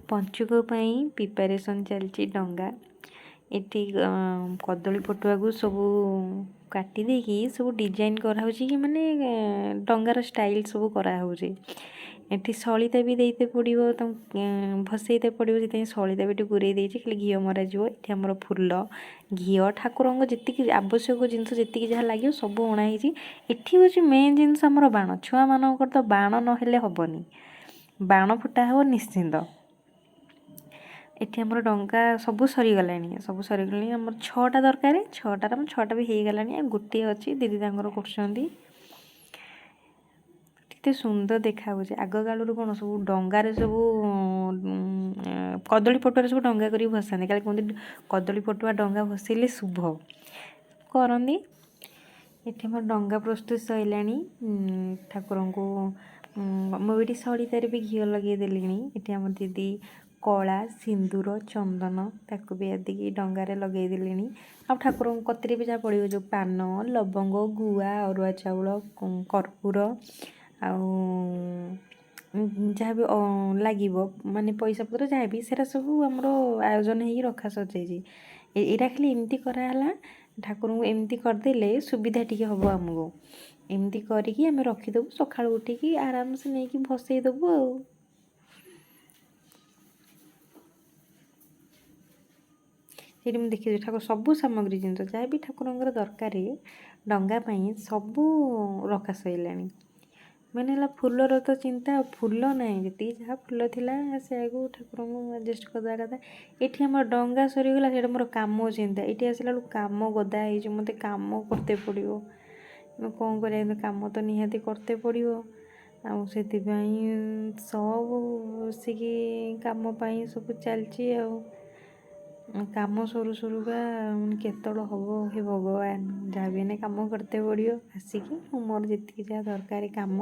पंचुक preparation चलती डंगा eighty कदली पटुआ को सब काटी देकी सब डिजाइन कराऊँ कि माने डंगार स्टाइल सब कराऊँ एटी सलिता भी देते पड़ो तुम भसईते पड़ो से सलिता भी गुरई देती खाली घी मरा ये आमर फुल घी ठाकुर जी आवश्यक जिनस जी जहाँ लगे सब अणाई एटी हूँ मेन जिनस आमर बाण छुआ मान तो बाण ना हेबनी बाण फुटा हे निश्चिंत एटी आमर डंगा सब सरीगला सब सरीगला आम 6टा दरकार 6टार 6टा भी हो गला गोटे अच्छी दीदी कर सुंदर देखा आग कालू कौन सब डंगार सब कदली पटुआ सब डंगा कर भसाते क्या कहते कदली पटुआ डंगा भसैले शुभ करती ये मोर डंगा प्रस्तुत सरला ठाकुर को मुझे सड़ितार भी घी लगेदेली ये आम दीदी कला सिंदूर चंदन ताक भी आदि डंगार लगेदेली आ ठाकुर कतरे भी जहाँ पड़ो जो पान लवंग गुआ अरुआ चाउल कर्पूर जहाँ भी लगे माने पैसा पत्र जहाँ भी सेरा सब आमर आयोजन हो रखा सजाई यहाँ खाली एमती कराला ठाकुर को एमती करदे सुविधा टी हम आमको एमती करिकी आम रखीदेव सका उठिकी आराम से नहीं भसईदेवु ये मुझे देखिए ठाकुर सबू सामग्री जिन जहाँ भी ठाकुर दरकार डंगापाई सबू रखा सरला मैंने है फूलर तो चिंता फूल ना जी जहाँ फूल थिला से ठाकुर को एडजस्ट करदा कथा ये आम डंगा सरीगला से मोर कम चिंता ये आसला कम गदा हो मत कम करते पड़ो कौन कर कम तो निहाती करते पड़ो से सब बसिकी कम सब चलची काम सरू सरुका केतल हम हे भगवान जहाँ भी कम करते पड़ो आसिकी मोर जी जहाँ दरकार कम